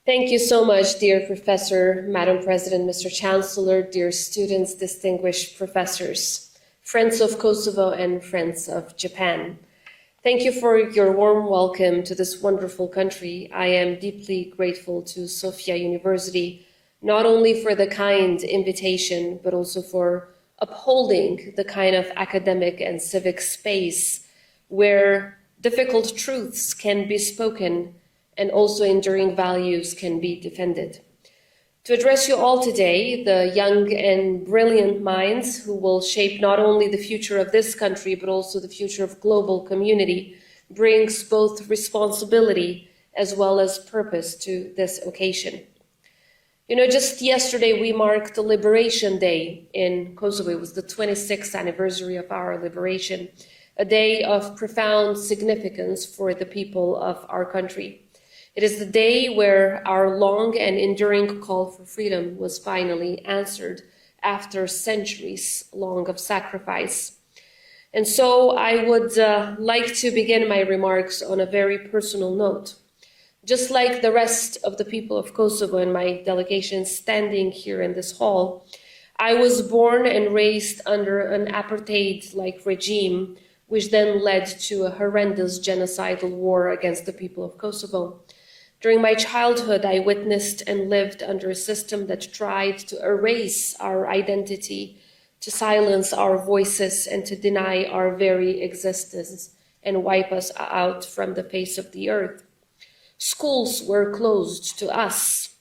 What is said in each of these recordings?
Thank you so much, dear Professor, Madam President, Mr. Chancellor, dear students, distinguished professors, friends of Kosovo and friends of Japan. Thank you for your warm welcome to this wonderful country. I am deeply grateful to Sophia University, not only for the kind invitation, but also for upholding the kind of academic and civic space where difficult truths can be spoken and also enduring values can be defended. To address you all today, the young and brilliant minds who will shape not only the future of this country, but also the future of global community, brings both responsibility as well as purpose to this occasion. You know, just yesterday we marked the Liberation Day in Kosovo. It was the 26th anniversary of our liberation, a day of profound significance for the people of our country. It is the day where our long and enduring call for freedom was finally answered after centuries long of sacrifice. And so I would like to begin my remarks on a very personal note. Just like the rest of the people of Kosovo and my delegation standing here in this hall, I was born and raised under an apartheid-like regime, which then led to a horrendous genocidal war against the people of Kosovo. During my childhood, I witnessed and lived under a system that tried to erase our identity, to silence our voices, and to deny our very existence and wipe us out from the face of the earth. Schools were closed to us,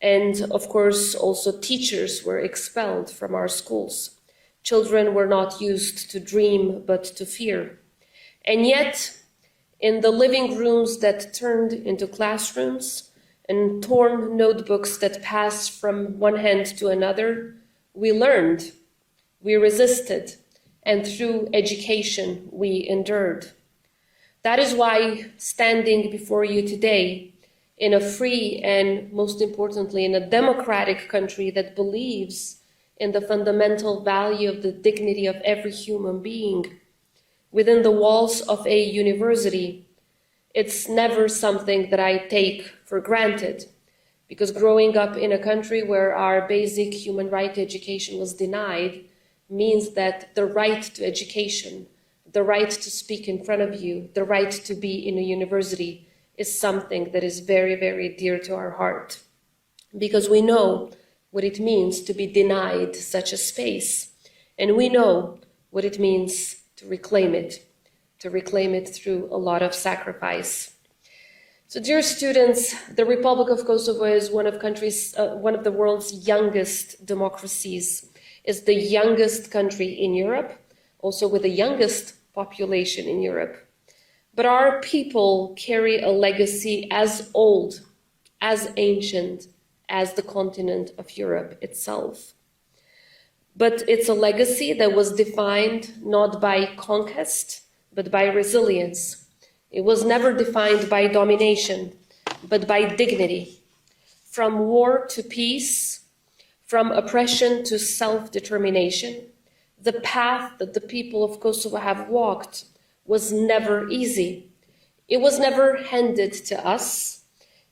and of course, also teachers were expelled from our schools. Children were not used to dream, but to fear. And yet, in the living rooms that turned into classrooms and torn notebooks that passed from one hand to another, we learned, we resisted, and through education, we endured. That is why standing before you today in a free and, most importantly, in a democratic country that believes in the fundamental value of the dignity of every human being, within the walls of a university, it's never something that I take for granted, because growing up in a country where our basic human right to education was denied means that the right to education, the right to speak in front of you, the right to be in a university is something that is very, very dear to our heart, because we know what it means to be denied such a space, and we know what it means to reclaim it through a lot of sacrifice. So, dear students, the Republic of Kosovo is one of the world's youngest democracies. It's the youngest country in Europe, also with the youngest population in Europe. But our people carry a legacy as old, as ancient as the continent of Europe itself. But it's a legacy that was defined not by conquest, but by resilience. It was never defined by domination, but by dignity. From war to peace, from oppression to self-determination, the path that the people of Kosovo have walked was never easy. It was never handed to us.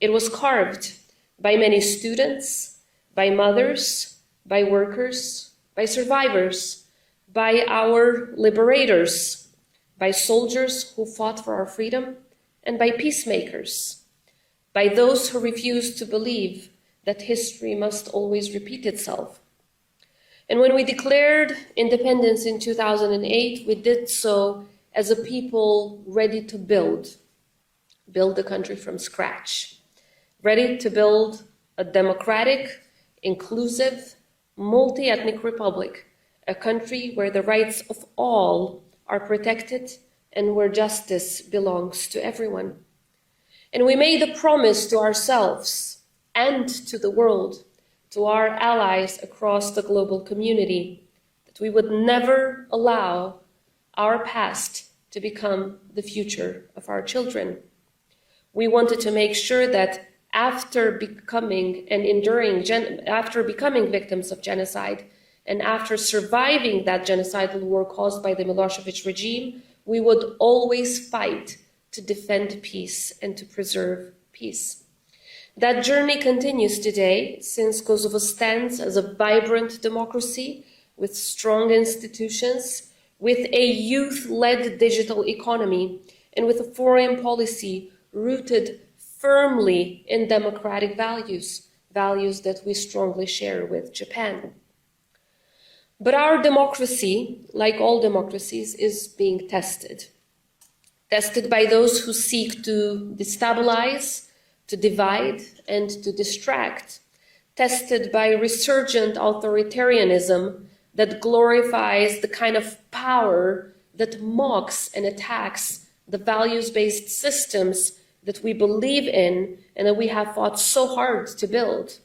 It was carved by many students, by mothers, by workers, by survivors, by our liberators, by soldiers who fought for our freedom, and by peacemakers, by those who refused to believe that history must always repeat itself. And when we declared independence in 2008, we did so as a people ready to build the country from scratch, ready to build a democratic, inclusive, multi-ethnic republic, a country where the rights of all are protected and where justice belongs to everyone. And we made a promise to ourselves and to the world, to our allies across the global community, that we would never allow our past to become the future of our children. We wanted to make sure that after becoming victims of genocide, and after surviving that genocidal war caused by the Milosevic regime, we would always fight to defend peace and to preserve peace. That journey continues today, since Kosovo stands as a vibrant democracy with strong institutions, with a youth-led digital economy, and with a foreign policy rooted firmly in democratic values, values that we strongly share with Japan. But our democracy, like all democracies, is being tested. Tested by those who seek to destabilize, to divide, and to distract. Tested by resurgent authoritarianism that glorifies the kind of power that mocks and attacks the values-based systems that we believe in and that we have fought so hard to build.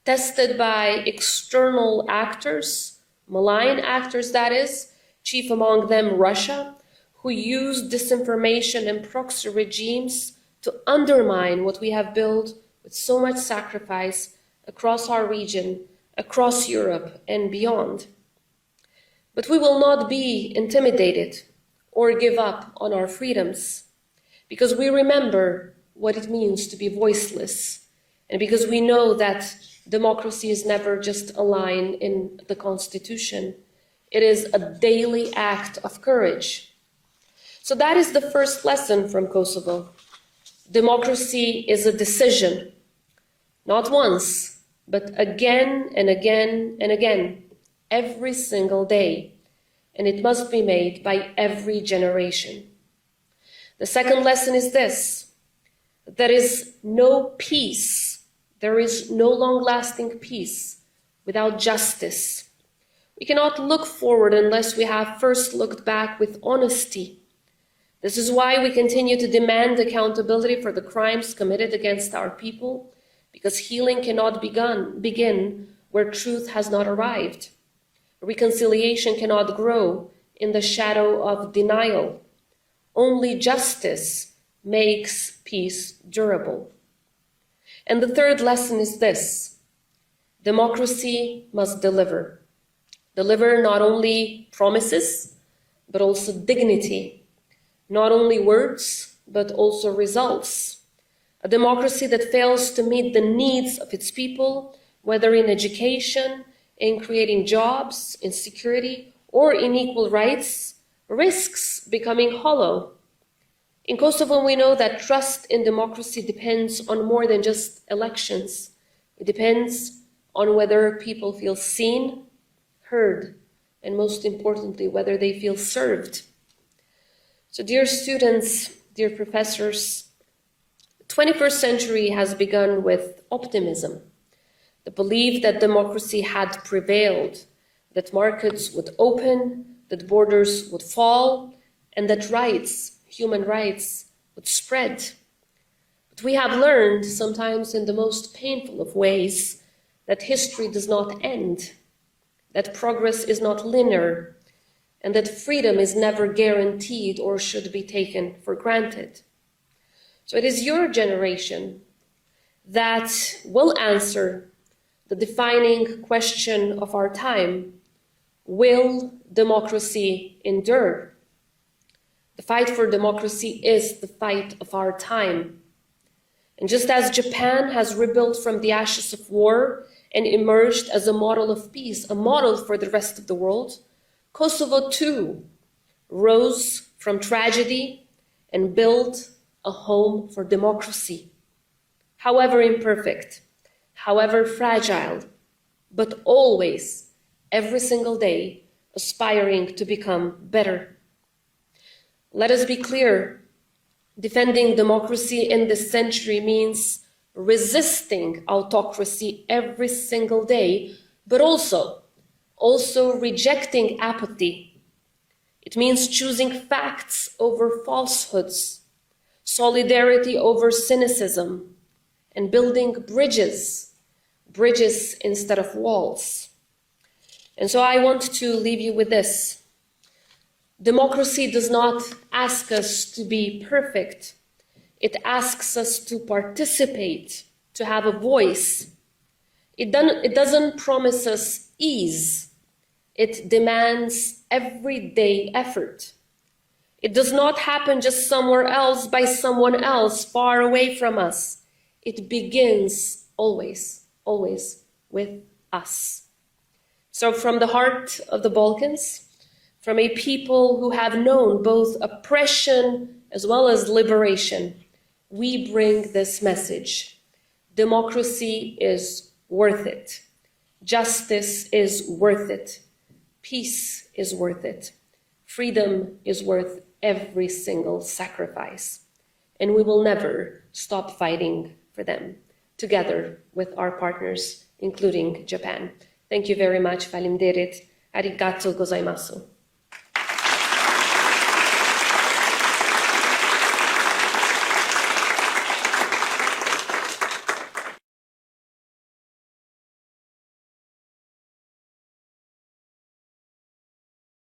Tested by external actors, malign actors that is, chief among them Russia, who use disinformation and proxy regimes to undermine what we have built with so much sacrifice across our region, across Europe and beyond. But we will not be intimidated or give up on our freedoms, because we remember what it means to be voiceless, and because we know that democracy is never just a line in the Constitution. It is a daily act of courage. So that is the first lesson from Kosovo. Democracy is a decision, not once, but again and again and again, every single day, and it must be made by every generation. The second lesson is this: there is no peace, there is no long-lasting peace without justice. We cannot look forward unless we have first looked back with honesty. This is why we continue to demand accountability for the crimes committed against our people, because healing cannot begin where truth has not arrived. Reconciliation cannot grow in the shadow of denial. Only justice makes peace durable. And the third lesson is this: democracy must deliver. Deliver not only promises, but also dignity. Not only words, but also results. A democracy that fails to meet the needs of its people, whether in education, in creating jobs, in security, or in equal rights, risks becoming hollow. In Kosovo, we know that trust in democracy depends on more than just elections. It depends on whether people feel seen, heard, and most importantly, whether they feel served. So dear students, dear professors, the 21st century has begun with optimism, the belief that democracy had prevailed, that markets would open, that borders would fall, and that rights, human rights, would spread. But we have learned, sometimes in the most painful of ways, that history does not end, that progress is not linear, and that freedom is never guaranteed or should be taken for granted. So it is your generation that will answer the defining question of our time: will democracy endure? The fight for democracy is the fight of our time. And just as Japan has rebuilt from the ashes of war and emerged as a model of peace, a model for the rest of the world, Kosovo too rose from tragedy and built a home for democracy. However imperfect, however fragile, but always, every single day, aspiring to become better. Let us be clear, defending democracy in this century means resisting autocracy every single day, but also rejecting apathy. It means choosing facts over falsehoods, solidarity over cynicism, and building bridges instead of walls. And so I want to leave you with this. Democracy does not ask us to be perfect. It asks us to participate, to have a voice. It doesn't promise us ease. It demands everyday effort. It does not happen just somewhere else by someone else far away from us. it begins always, always with us. So from the heart of the Balkans, from a people who have known both oppression as well as liberation, we bring this message. Democracy is worth it. Justice is worth it. Peace is worth it. Freedom is worth every single sacrifice. And we will never stop fighting for them, together with our partners, including Japan. Thank you very much. Faleminderit. Arigatou gozaimasu.